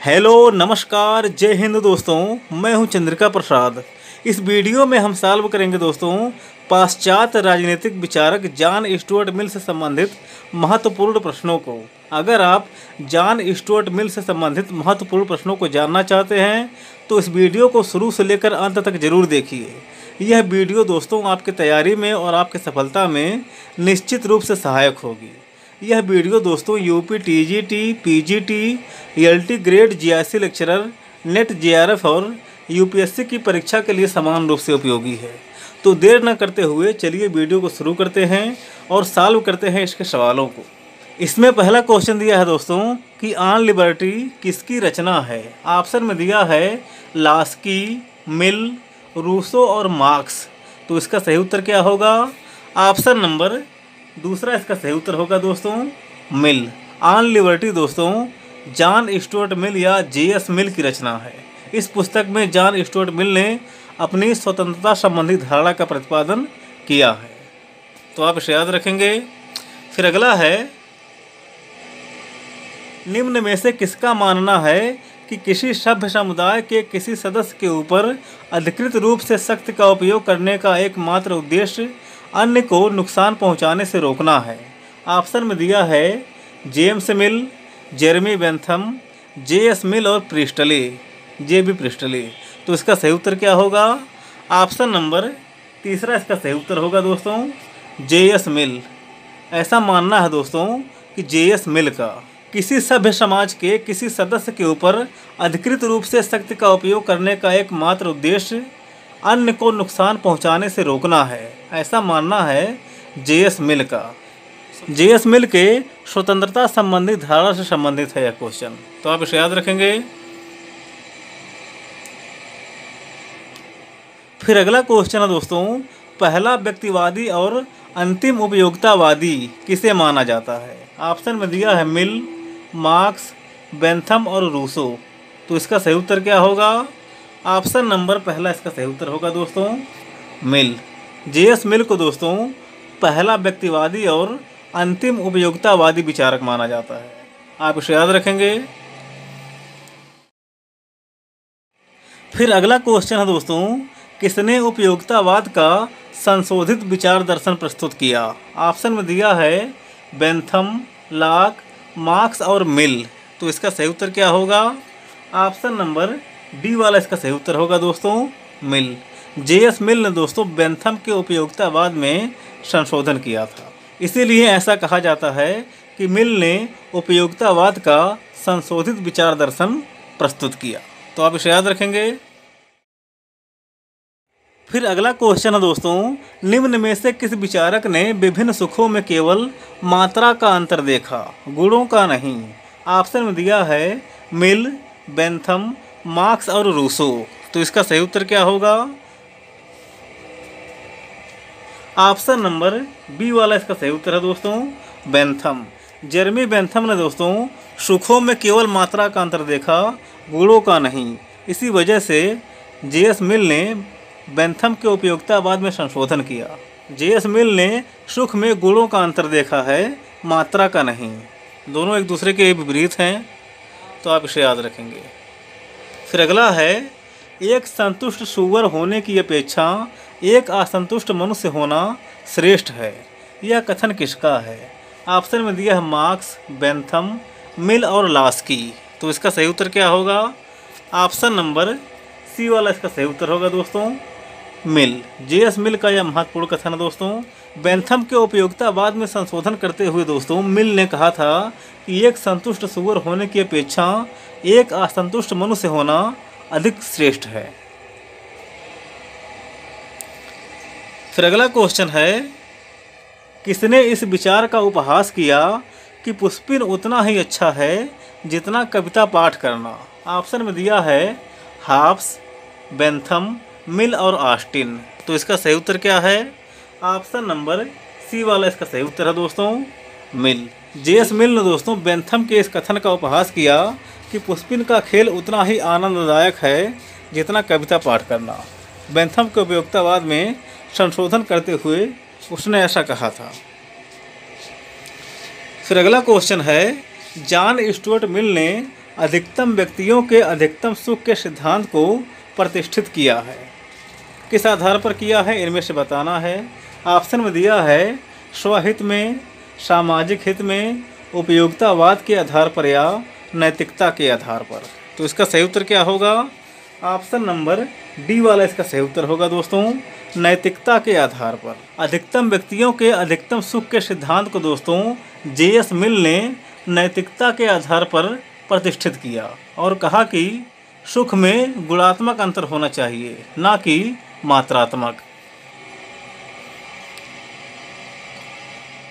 Hello नमस्कार जय हिंद दोस्तों, मैं हूं चंद्रिका प्रसाद। इस वीडियो में हम सॉल्व करेंगे दोस्तों पाश्चात्य राजनीतिक विचारक जॉन स्टुअर्ट मिल से संबंधित महत्वपूर्ण प्रश्नों को। अगर आप जॉन स्टुअर्ट मिल से संबंधित महत्वपूर्ण प्रश्नों को जानना चाहते हैं तो इस वीडियो को शुरू से लेकर अंत तक जरूर देखिए। यह वीडियो दोस्तों आपकी तैयारी में और आपकी सफलता में निश्चित रूप से सहायक होगी। यह वीडियो दोस्तों UP TGT, PGT, LT grade GIC lecturer, net JRF और यूपीएससी की परीक्षा के लिए समान रूप से उपयोगी है। तो देर न करते हुए चलिए वीडियो को शुरू करते हैं और सॉल्व करते हैं इसके सवालों को। इसमें पहला क्वेश्चन दिया है दोस्तों कि ऑन लिबर्टी किसकी रचना है। ऑप्शन में दिया है लास्की, मिल, रूसो और मार्क्स। तो इसका सही उत्तर क्या होगा? ऑप्शन नंबर दूसरा इसका सही उत्तर होगा दोस्तों मिल। ऑन लिबर्टी दोस्तों जॉन स्टुअर्ट मिल या जेएस मिल की रचना है। इस पुस्तक में जॉन स्टुअर्ट मिल ने अपनी स्वतंत्रता संबंधी धारणा का प्रतिपादन किया है। तो आप इसे याद रखेंगे। फिर अगला है, निम्न में से किसका मानना है कि किसी सभ्य समुदाय के किसी सदस्य के ऊपर अधिकृत रूप से शक्ति का उपयोग करने का एकमात्र उद्देश्य अन्य को नुकसान पहुंचाने से रोकना है। ऑप्शन में दिया है James Mill, Jeremy Bentham, JS Mill और प्रिस्टले, जेबी प्रिस्टले। तो इसका सही उत्तर क्या होगा? ऑप्शन नंबर तीसरा इसका सही उत्तर होगा दोस्तों जेएस मिल। ऐसा मानना है दोस्तों कि जेएस मिल का किसी सभ्य समाज के किसी सदस्य के ऊपर अधिकृत रूप से शक्ति का उपयोग करने का एकमात्र उद्देश्य अन्य को नुकसान पहुंचाने से रोकना है। ऐसा मानना है जेएस मिल का। जेएस मिल के स्वतंत्रता संबंधी धारणा से संबंधित है यह क्वेश्चन। तो आप इसे याद रखेंगे। फिर अगला क्वेश्चन है दोस्तों, पहला व्यक्तिवादी और अंतिम उपयोगितावादी किसे माना जाता है। ऑप्शन में दिया है मिल, मार्क्स, बेंथम और रूसो। तो इसका सही उत्तर क्या होगा? ऑप्शन नंबर पहला इसका सही उत्तर होगा दोस्तों मिल। जेएस मिल को दोस्तों पहला व्यक्तिवादी और अंतिम उपयोगितावादी विचारक माना जाता है। आप इसे याद रखेंगे। फिर अगला क्वेश्चन है दोस्तों, किसने उपयोगितावाद का संशोधित विचार दर्शन प्रस्तुत किया। ऑप्शन में दिया है बेंथम, लॉक, मार्क्स और मिल। तो इसका सही उत्तर क्या होगा? ऑप्शन नंबर डी वाला इसका सही उत्तर होगा दोस्तों मिल। जेएस मिल ने दोस्तों बेंथम के उपयोगितावाद में संशोधन किया था। इसीलिए ऐसा कहा जाता है कि मिल ने उपयोगितावाद का संशोधित विचार दर्शन प्रस्तुत किया। तो आप इसे याद रखेंगे। फिर अगला क्वेश्चन है दोस्तों, निम्न में से किस विचारक ने विभिन्न सुखों में केवल मात्रा का अंतर देखा, गुणों का नहीं। ऑप्शन में दिया है मिल, बेंथम, मार्क्स और रूसो। तो इसका सही उत्तर क्या होगा? ऑप्शन नंबर बी वाला इसका सही उत्तर है दोस्तों बेंथम। जेरेमी बेंथम ने दोस्तों सुखों में केवल मात्रा का अंतर देखा, गुणों का नहीं। इसी वजह से जेएस मिल ने बेंथम के उपयोगितावाद में संशोधन किया। जेएस मिल ने सुख में गुणों का अंतर देखा है, मात्रा का नहीं। दोनों एक दूसरे के विपरीत हैं। तो आप इसे याद रखेंगे। फिर अगला है, एक संतुष्ट सुअर होने की अपेक्षा एक असंतुष्ट मनुष्य होना श्रेष्ठ है। यह कथन किसका है। ऑप्शन में दिया है मार्क्स, बेंथम, मिल और लास्की। तो इसका सही उत्तर क्या होगा? ऑप्शन नंबर सी वाला इसका सही उत्तर होगा दोस्तों मिल। जेएस मिल का यह महत्वपूर्ण कथन है दोस्तों। बेंथम के उपयोगितावाद में संशोधन करते हुए दोस्तों मिल ने कहा था कि एक संतुष्ट सुअर होने की अपेक्षा एक असंतुष्ट मनुष्य होना अधिक श्रेष्ठ है। फिर अगला क्वेश्चन है, किसने इस विचार का उपहास किया कि पुष्पिन उतना ही अच्छा है जितना कविता पाठ करना। ऑप्शन में दिया है हाफ्स, बेंथम, मिल और ऑस्टिन। तो इसका सही उत्तर क्या है? ऑप्शन नंबर सी वाला इसका सही उत्तर है दोस्तों मिल। जेएस मिल ने दोस्तों बेंथम के इस कथन का उपहास किया कि पुष्पिन का खेल उतना ही आनंददायक है जितना कविता पाठ करना। बेंथम के उपयोगितावाद में संशोधन करते हुए उसने ऐसा कहा था। फिर अगला क्वेश्चन है, जॉन स्टुअर्ट मिल ने अधिकतम व्यक्तियों के अधिकतम सुख के सिद्धांत को प्रतिष्ठित किया है? किस आधार पर किया है, इनमें से बताना है। ऑप्शन में दिया है स्वहित में, सामाजिक हित में, उपयोगितावाद के आधार पर या नैतिकता के आधार पर। तो इसका सही उत्तर क्या होगा? ऑप्शन नंबर डी वाला इसका सही उत्तर होगा दोस्तों, नैतिकता के आधार पर। अधिकतम व्यक्तियों के अधिकतम सुख के सिद्धांत को दोस्तों जे.एस. मिल ने नैतिकता के आधार पर प्रतिष्ठित किया और कहा कि सुख में गुणात्मक अंतर होना चाहिए, ना कि मात्रात्मक।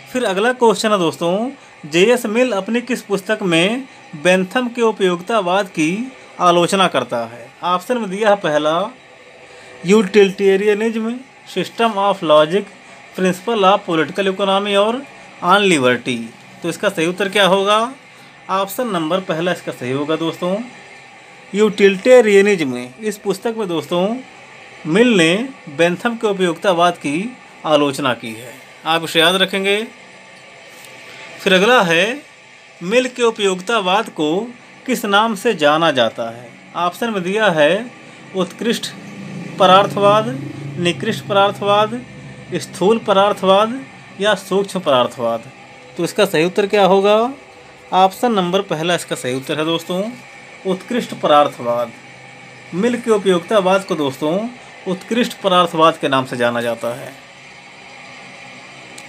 फिर अगला क्वेश्चन है दोस्तों, जे.एस. मिल अपनी किस पुस्तक में बेंथम के उपयोगितावाद की आलोचना करता है? ऑप्शन में दिया है पहला utilitarianism, system of logic, principle of political economy और ऑन लिबर्टी। तो इसका सही उत्तर क्या होगा? ऑप्शन नंबर पहला इसका सही होगा दोस्तों, यूटिलिटेरियनिज्म। इस पुस्तक में दोस्तों मिल ने बेंथम के उपयोगितावाद की आलोचना की है, आप इसे याद रखेंगे। फिर अगला है मिल के उपयोगितावाद को किस नाम से जाना जाता है? ऑप्शन में दिया है उत्कृष्ट परार्थवाद, निकृष्ट परार्थवाद, स्थूल परार्थवाद या सूक्ष्म परार्थवाद। तो इसका सही उत्तर क्या होगा? ऑप्शन नंबर पहला इसका सही उत्तर है दोस्तों, उत्कृष्ट परार्थवाद। मिल के उपयोगितावाद को दोस्तों उत्कृष्ट परार्थवाद के नाम से जाना जाता है,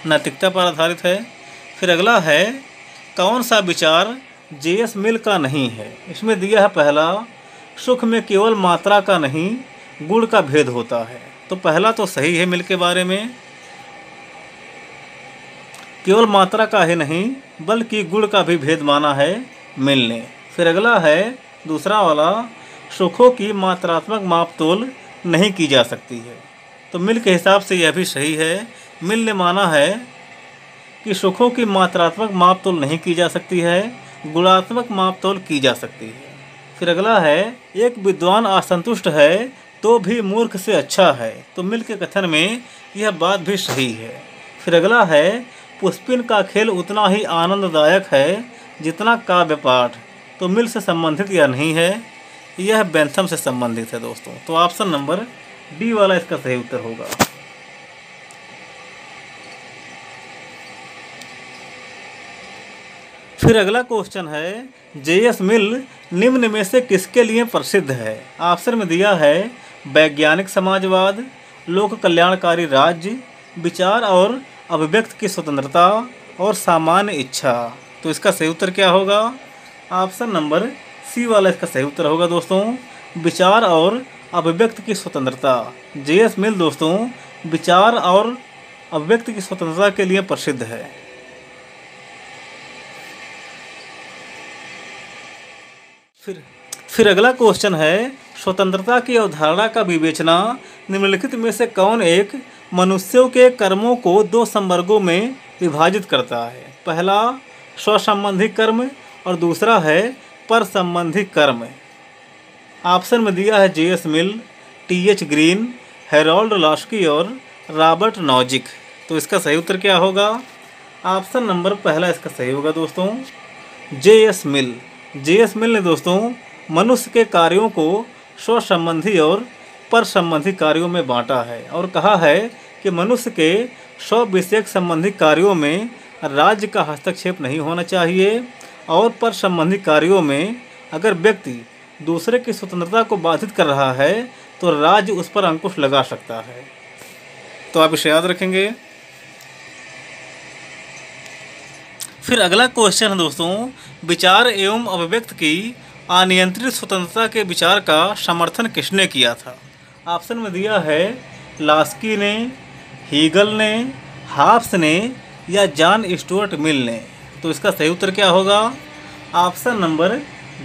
नैतिकता पर आधारित है। फिर अगला है कौन सा विचार जे.एस. मिल का नहीं है? इसमें दिया है पहला सुख में केवल मात्रा का नहीं गुण का भेद होता है। तो पहला तो सही है, मिल के बारे में केवल मात्रा का ही नहीं बल्कि गुण का भी भेद माना है मिल ने। फिर अगला है दूसरा वाला, सुखों की मात्रात्मक मापतोल नहीं की जा सकती है। तो मिल के हिसाब से यह भी सही है, मिल ने माना है कि सुखों की मात्रात्मक मापतोल नहीं की जा सकती है, गुणात्मक मापतोल की जा सकती है। फिर अगला है एक विद्वान असंतुष्ट है तो भी मूर्ख से अच्छा है। तो मिल के कथन में यह बात भी सही है। फिर अगला है पुष्पिन का खेल उतना ही आनंददायक है जितना काव्य पाठ। तो मिल से संबंधित या नहीं है, यह बेंथम से संबंधित है दोस्तों। तो ऑप्शन नंबर डी वाला इसका सही उत्तर होगा। फिर अगला क्वेश्चन है जे.एस. मिल निम्न में से किसके लिए प्रसिद्ध है? ऑप्शन में दिया है वैज्ञानिक समाजवाद, लोक कल्याणकारी राज्य, विचार और अभिव्यक्ति की स्वतंत्रता और सामान्य इच्छा। तो इसका सही उत्तर क्या होगा? ऑप्शन नंबर सी वाला इसका सही उत्तर होगा दोस्तों, विचार और अभिव्यक्ति की स्वतंत्रता। जे.एस. मिल दोस्तों विचार और अभिव्यक्ति की स्वतंत्रता के लिए प्रसिद्ध है। फिर अगला क्वेश्चन है स्वतंत्रता की अवधारणा का विवेचना निम्नलिखित में से कौन एक मनुष्यों के कर्मों को दो संवर्गों में विभाजित करता है? पहला स्वसंबंधी कर्म और दूसरा है पर संबंधी कर्म। ऑप्शन में दिया है जे.एस. मिल, टी.एच. ग्रीन, हेरोल्ड लास्की और रॉबर्ट नॉजिक। तो इसका सही उत्तर क्या होगा? ऑप्शन नंबर पहला इसका सही होगा दोस्तों, जे.एस. मिल। जे.एस. मिल ने दोस्तों मनुष्य के कार्यों को स्वसंबंधी और पर संबंधी कार्यों में बांटा है और कहा है कि मनुष्य के स्व विषयक संबंधी कार्यों में राज्य का हस्तक्षेप नहीं होना चाहिए और पर संबंधी कार्यों में अगर व्यक्ति दूसरे की स्वतंत्रता को बाधित कर रहा है तो राज्य उस पर अंकुश लगा सकता है। तो आप इसे याद रखेंगे। फिर अगला क्वेश्चन है दोस्तों विचार एवं अभिव्यक्ति की अनियंत्रित स्वतंत्रता के विचार का समर्थन किसने किया था? ऑप्शन में दिया है लास्की ने, हीगल ने, हाब्स ने या जॉन स्टुअर्ट मिल ने। तो इसका सही उत्तर क्या होगा? ऑप्शन नंबर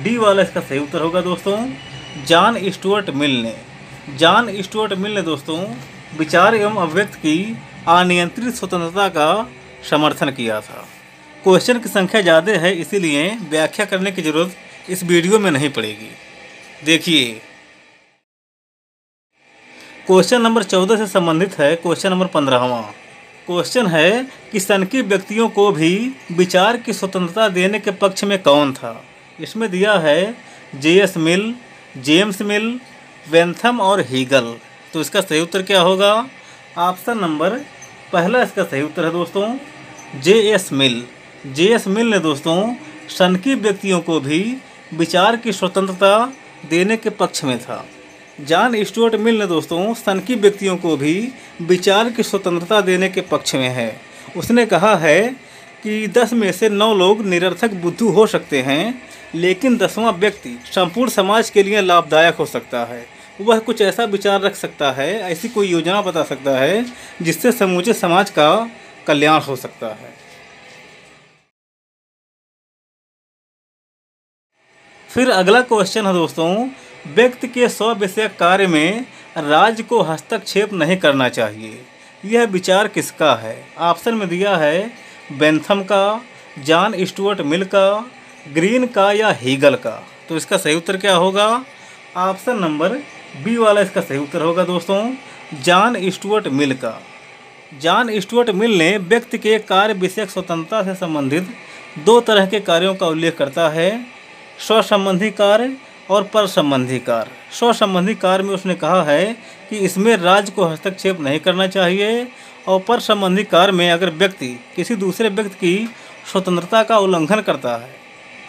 डी वाला इसका सही उत्तर होगा दोस्तों, जॉन स्टुअर्ट मिल ने। जॉन स्टुअर्ट मिल ने दोस्तों विचार एवं अभिव्यक्ति की अनियंत्रित स्वतंत्रता का समर्थन किया था। क्वेश्चन की संख्या ज़्यादा है इसीलिए व्याख्या करने की ज़रूरत इस वीडियो में नहीं पड़ेगी। देखिए क्वेश्चन नंबर 14 से संबंधित है क्वेश्चन नंबर 15वां। क्वेश्चन है कि सनकी व्यक्तियों को भी विचार की स्वतंत्रता देने के पक्ष में कौन था? इसमें दिया है J.S. मिल, जेम्स मिल, बेंथम और हीगल। तो इसका सही उत्तर क्या होगा? ऑप्शन नंबर पहला इसका सही उत्तर है दोस्तों, J.S. मिल। J.S. मिल ने दोस्तों सनकी व्यक्तियों को भी विचार की स्वतंत्रता देने के पक्ष में था। जॉन स्टुअर्ट मिल ने दोस्तों सनकी व्यक्तियों को भी विचार की स्वतंत्रता देने के पक्ष में है। उसने कहा है कि 10 में से 9 लोग निरर्थक बुद्धू हो सकते हैं, लेकिन 10वां व्यक्ति संपूर्ण समाज के लिए लाभदायक हो सकता है। वह कुछ ऐसा विचार रख सकता है, ऐसी कोई योजना बता सकता है जिससे समूचे समाज का कल्याण हो सकता है। फिर अगला क्वेश्चन है दोस्तों, व्यक्ति के स्व विषयक कार्य में राज्य को हस्तक्षेप नहीं करना चाहिए। यह विचार किसका है? ऑप्शन में दिया है बेंथम का, जॉन स्टुअर्ट मिल का, ग्रीन का या हीगल का। तो इसका सही उत्तर क्या होगा? ऑप्शन नंबर बी वाला इसका सही उत्तर होगा दोस्तों, जॉन स्टुअर्ट मिल का। जॉन स्टुअर्ट मिल ने व्यक्ति के कार्य विषयक स्वतंत्रता से संबंधित 2 तरह के कार्यों का उल्लेख करता है, स्व संबंधी कार्य और पर संबंधी कार्य। स्व संबंधी कार्य में उसने कहा है कि इसमें राज्य को हस्तक्षेप नहीं करना चाहिए, और पर संबंधी कार्य में अगर व्यक्ति किसी दूसरे व्यक्ति की स्वतंत्रता का उल्लंघन करता है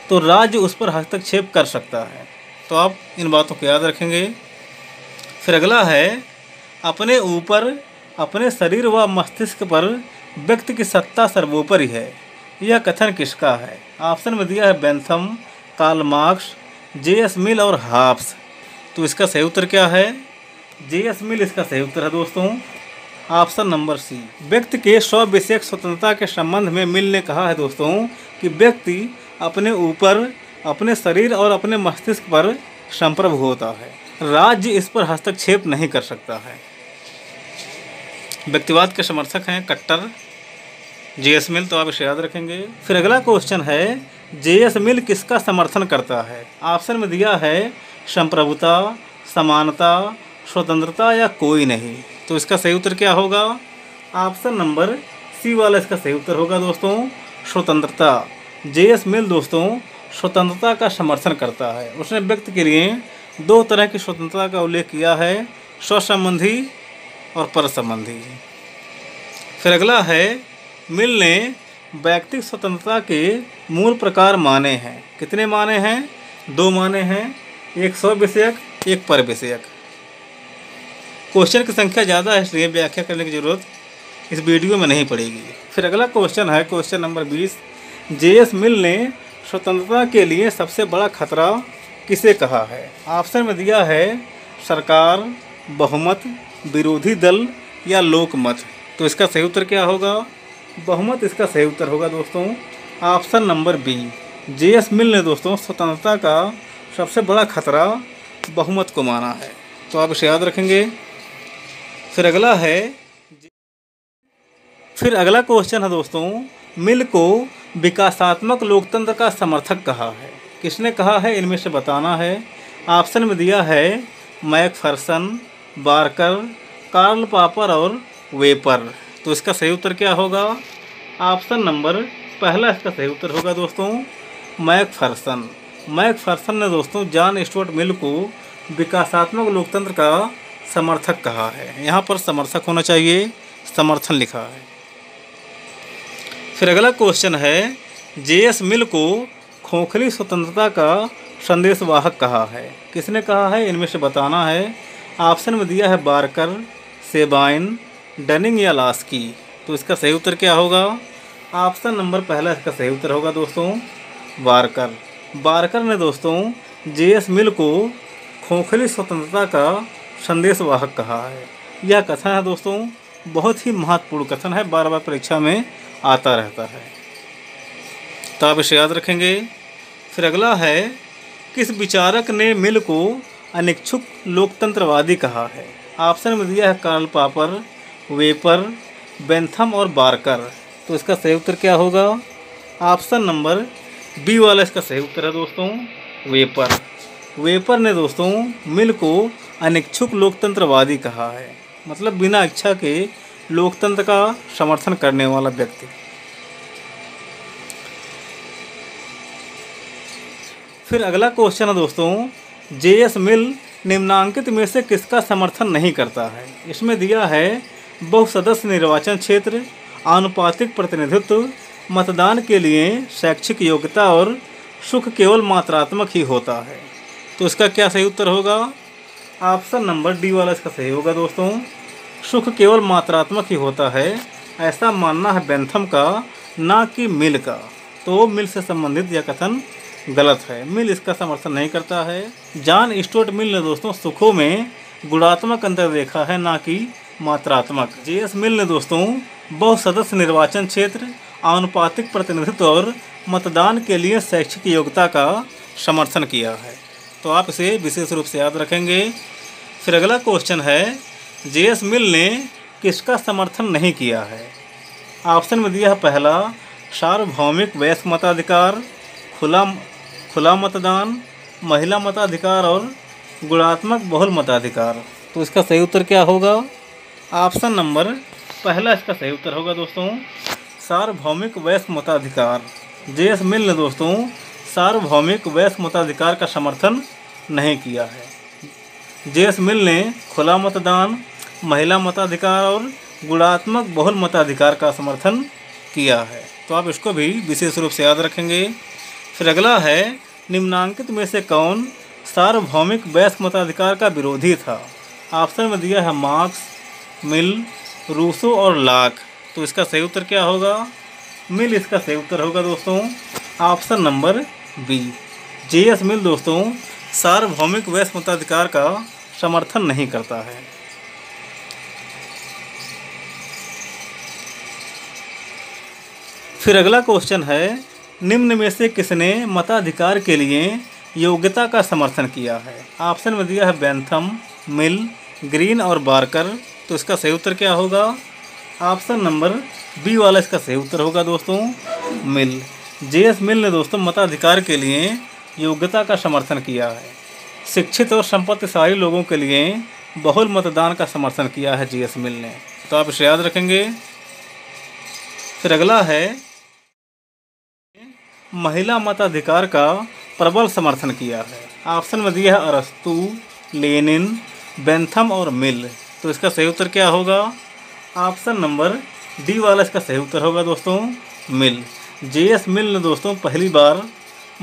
तो राज्य उस पर हस्तक्षेप कर सकता है। तो आप इन बातों को याद रखेंगे। फिर अगला है, अपने ऊपर, अपने शरीर व मस्तिष्क पर व्यक्ति की सत्ता सर्वोपरि है। यह कथन किसका है? ऑप्शन में दिया है बेंथम, कार्ल मार्क्स, J.S. मिल और हाब्स। तो इसका सही उत्तर क्या है? J.S. मिल इसका सही उत्तर है दोस्तों, ऑप्शन नंबर सी। व्यक्ति के स्व विषयक स्वतंत्रता के संबंध में मिल ने कहा है दोस्तों कि व्यक्ति अपने ऊपर, अपने शरीर और अपने मस्तिष्क पर संप्रभु होता है, राज्य इस पर हस्तक्षेप नहीं कर सकता है। व्यक्तिवाद के समर्थक हैं कट्टर J.S. मिल, तो आप इसे याद रखेंगे। फिर अगला क्वेश्चन है, J.S. मिल किसका समर्थन करता है? ऑप्शन में दिया है संप्रभुता, समानता, स्वतंत्रता या कोई नहीं। तो इसका सही उत्तर क्या होगा? ऑप्शन नंबर सी वाला इसका सही उत्तर होगा दोस्तों, स्वतंत्रता। J.S. मिल दोस्तों स्वतंत्रता का समर्थन करता है। उसने व्यक्ति के लिए 2 तरह की स्वतंत्रता का उल्लेख किया है, स्व संबंधी और पर संबंधी। फिर अगला है, मिल ने व्यक्तिगत स्वतंत्रता के मूल प्रकार माने हैं। कितने माने हैं? 2 माने हैं, एक स्व विषयक, एक पर विषयक। क्वेश्चन की संख्या ज़्यादा है इसलिए व्याख्या करने की ज़रूरत इस वीडियो में नहीं पड़ेगी। फिर अगला क्वेश्चन है क्वेश्चन नंबर 20, J.S. मिल ने स्वतंत्रता के लिए सबसे बड़ा खतरा किसे कहा है? ऑप्शन में दिया है सरकार, बहुमत, विरोधी दल या लोकमत। तो इसका सही उत्तर क्या होगा? बहुमत इसका सही उत्तर होगा दोस्तों, ऑप्शन नंबर बी। J.S. मिल ने दोस्तों स्वतंत्रता का सबसे बड़ा खतरा बहुमत को माना है। तो आप इसे याद रखेंगे। फिर अगला क्वेश्चन है दोस्तों, मिल को विकासात्मक लोकतंत्र का समर्थक कहा है। किसने कहा है? इनमें से बताना है। ऑप्शन में दिया है मैकफर्सन, बार्कर, कार्ल पॉपर और वेपर। तो इसका सही उत्तर क्या होगा? ऑप्शन नंबर पहला इसका सही उत्तर होगा दोस्तों, मैकफर्सन। मैकफर्सन ने दोस्तों जॉन स्टुअर्ट मिल को विकासात्मक लोकतंत्र का समर्थक कहा है। यहाँ पर समर्थक होना चाहिए, समर्थन लिखा है। फिर अगला क्वेश्चन है, J.S. मिल को खोखली स्वतंत्रता का संदेशवाहक कहा है। किसने कहा है? इनमें से बताना है। ऑप्शन में दिया है बार्कर, सेबाइन, डनिंग या लास्की। तो इसका सही उत्तर क्या होगा? ऑप्शन नंबर पहला इसका सही उत्तर होगा दोस्तों, बार्कर। बार्कर ने दोस्तों J.S. मिल को खोखली स्वतंत्रता का संदेशवाहक कहा है। यह कथन है दोस्तों बहुत ही महत्वपूर्ण कथन है, बार बार परीक्षा में आता रहता है, तो आप इसे याद रखेंगे। फिर अगला है, किस विचारक ने मिल को अनिच्छुक लोकतंत्रवादी कहा है? ऑप्शन में दिया है कार्ल पॉपर, वेपर, बेंथम और बार्कर। तो इसका सही उत्तर क्या होगा? ऑप्शन नंबर बी वाला इसका सही उत्तर है दोस्तों, वेपर। वेपर ने दोस्तों मिल को अनिच्छुक लोकतंत्रवादी कहा है, मतलब बिना इच्छा के लोकतंत्र का समर्थन करने वाला व्यक्ति। फिर अगला क्वेश्चन है दोस्तों, जेएस मिल निम्नांकित में से किसका समर्थन नहीं करता है। इसमें दिया है बहुसदस्य निर्वाचन क्षेत्र, आनुपातिक प्रतिनिधित्व, मतदान के लिए शैक्षिक योग्यता और सुख केवल मात्रात्मक ही होता है। तो इसका क्या सही उत्तर होगा? ऑप्शन नंबर डी वाला इसका सही होगा दोस्तों। सुख केवल मात्रात्मक ही होता है, ऐसा मानना है बेंथम का, ना कि मिल का। तो मिल से संबंधित यह कथन गलत है, मिल इसका समर्थन नहीं करता है। जॉन स्टुअर्ट मिल ने दोस्तों सुखों में गुणात्मक अंतर देखा है, ना कि मात्रात्मक। जेएस मिल ने दोस्तों बहुसदस्य निर्वाचन क्षेत्र, आनुपातिक प्रतिनिधित्व और मतदान के लिए शैक्षिक योग्यता का समर्थन किया है। तो आप इसे विशेष रूप से याद रखेंगे। फिर अगला क्वेश्चन है, जेएस मिल ने किसका समर्थन नहीं किया है। ऑप्शन में दिया है पहला सार्वभौमिक वयस्क मताधिकार, खुला मतदान, महिला मताधिकार और गुणात्मक बहुल मताधिकार। तो इसका सही उत्तर क्या होगा? ऑप्शन नंबर पहला इसका सही उत्तर होगा दोस्तों, सार्वभौमिक वयस्क मताधिकार। जेएस मिल ने दोस्तों सार्वभौमिक वयस्क मताधिकार का समर्थन नहीं किया है। जेएस मिल ने खुला मतदान, महिला मताधिकार और गुणात्मक बहुल मताधिकार का समर्थन किया है। तो आप इसको भी विशेष रूप से याद रखेंगे। फिर अगला है, निम्नांकित में से कौन सार्वभौमिक वयस्क मताधिकार का विरोधी था। ऑप्शन में दिया है मार्क्स, मिल, रूसो और लाक। तो इसका सही उत्तर क्या होगा? मिल इसका सही उत्तर होगा दोस्तों, ऑप्शन नंबर बी। जेएस मिल दोस्तों सार्वभौमिक वयस्क मताधिकार का समर्थन नहीं करता है। फिर अगला क्वेश्चन है, निम्न में से किसने मताधिकार के लिए योग्यता का समर्थन किया है। ऑप्शन में दिया है बेंथम, मिल, ग्रीन और बार्कर। तो इसका सही उत्तर क्या होगा? ऑप्शन नंबर बी वाला इसका सही उत्तर होगा दोस्तों, मिल। जेएस मिल ने दोस्तों मताधिकार के लिए योग्यता का समर्थन किया है। शिक्षित और संपत्तिशाली लोगों के लिए बहुल मतदान का समर्थन किया है जेएस मिल ने। तो आप इसे याद रखेंगे। फिर अगला है, महिला मताधिकार का प्रबल समर्थन किया है। ऑप्शन में दिया है अरस्तु, लेनिन, बेंथम और मिल। तो इसका सही उत्तर क्या होगा? ऑप्शन नंबर डी वाला इसका सही उत्तर होगा दोस्तों, मिल। जेएस मिल ने दोस्तों पहली बार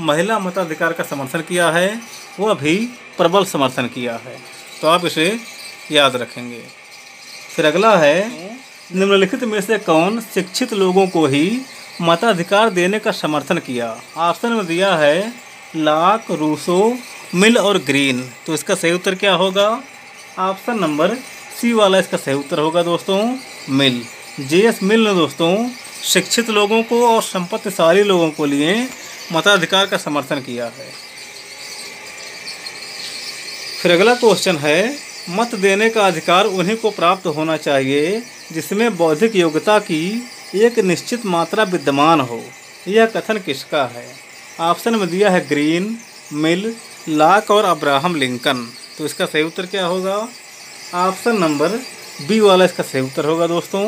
महिला मताधिकार का समर्थन किया है, वह भी प्रबल समर्थन किया है। तो आप इसे याद रखेंगे। फिर अगला है, निम्नलिखित में से कौन शिक्षित लोगों को ही मताधिकार देने का समर्थन किया। ऑप्शन में दिया है लाक, रूसो, मिल और ग्रीन। तो इसका सही उत्तर क्या होगा? ऑप्शन नंबर सी वाला इसका सही उत्तर होगा दोस्तों, मिल। जेएस मिल ने दोस्तों शिक्षित लोगों को और संपत्तिशाली लोगों को लिए मताधिकार का समर्थन किया है। फिर अगला क्वेश्चन है, मत देने का अधिकार उन्हीं को प्राप्त होना चाहिए जिसमें बौद्धिक योग्यता की एक निश्चित मात्रा विद्यमान हो। यह कथन किसका है? ऑप्शन में दिया है ग्रीन, मिल, लाक और अब्राहम लिंकन। तो इसका सही उत्तर क्या होगा? ऑप्शन नंबर बी वाला इसका सही उत्तर होगा दोस्तों,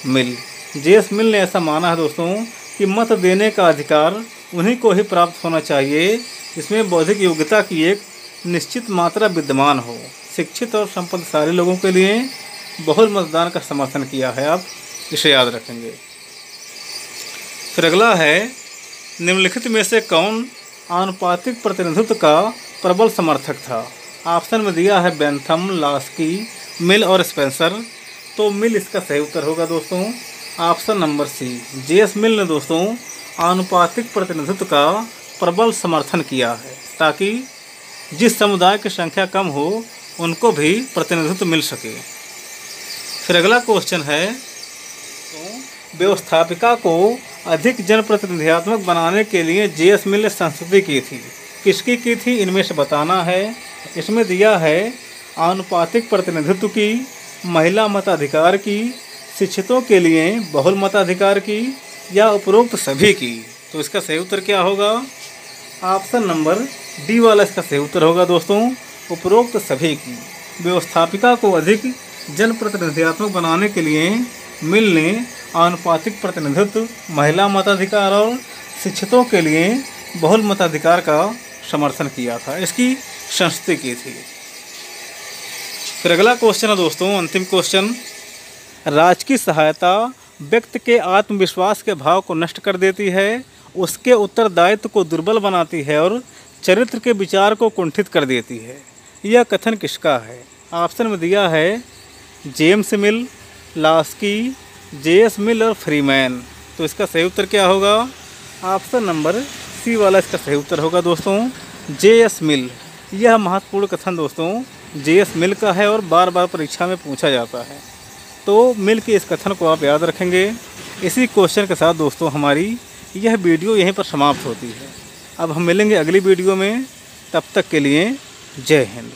मिल। जेएस मिल ने ऐसा माना है दोस्तों कि मत देने का अधिकार उन्हीं को ही प्राप्त होना चाहिए जिसमें बौद्धिक योग्यता की एक निश्चित मात्रा विद्यमान हो। शिक्षित और संपत्तिशाली लोगों के लिए बहुल मतदान का समर्थन किया है, आप इसे याद रखेंगे। फिर अगला है, निम्नलिखित में से कौन आनुपातिक प्रतिनिधित्व का प्रबल समर्थक था। ऑप्शन में दिया है बेंथम, लास्की, मिल और स्पेंसर। तो मिल इसका सही उत्तर होगा दोस्तों, ऑप्शन नंबर सी। जेएस मिल ने दोस्तों आनुपातिक प्रतिनिधित्व का प्रबल समर्थन किया है ताकि जिस समुदाय की संख्या कम हो उनको भी प्रतिनिधित्व मिल सके। फिर अगला क्वेश्चन है, व्यवस्थापिका को अधिक जनप्रतिनिधित्वात्मक बनाने के लिए जेएस मिल ने संस्तुति की थी। किसकी की थी, इनमें से बताना है। इसमें दिया है आनुपातिक प्रतिनिधित्व की, महिला मताधिकार की, शिक्षितों के लिए बहुल मताधिकार की या उपरोक्त सभी की। तो इसका सही उत्तर क्या होगा? ऑप्शन नंबर डी वाला इसका सही उत्तर होगा दोस्तों, उपरोक्त सभी की। व्यवस्थापिका को अधिक जनप्रतिनिधित्वात्मक बनाने के लिए मिल ने आनुपातिक प्रतिनिधित्व, महिला मताधिकार और शिक्षितों के लिए बहुल मताधिकार का समर्थन किया था, इसकी संस्तुति की थी। फिर अगला क्वेश्चन है दोस्तों, अंतिम क्वेश्चन, राजकीय सहायता व्यक्ति के आत्मविश्वास के भाव को नष्ट कर देती है, उसके उत्तरदायित्व को दुर्बल बनाती है और चरित्र के विचार को कुंठित कर देती है। यह कथन किसका है? ऑप्शन में दिया है जेम्स मिल, लास्की, जे.एस. मिल और फ्रीमैन। तो इसका सही उत्तर क्या होगा? ऑप्शन नंबर सी वाला इसका सही उत्तर होगा दोस्तों, जे.एस. मिल। यह महत्वपूर्ण कथन दोस्तों जे.एस. मिल का है और बार बार परीक्षा में पूछा जाता है। तो मिल के इस कथन को आप याद रखेंगे। इसी क्वेश्चन के साथ दोस्तों हमारी यह वीडियो यहीं पर समाप्त होती है। अब हम मिलेंगे अगली वीडियो में, तब तक के लिए जय हिंद।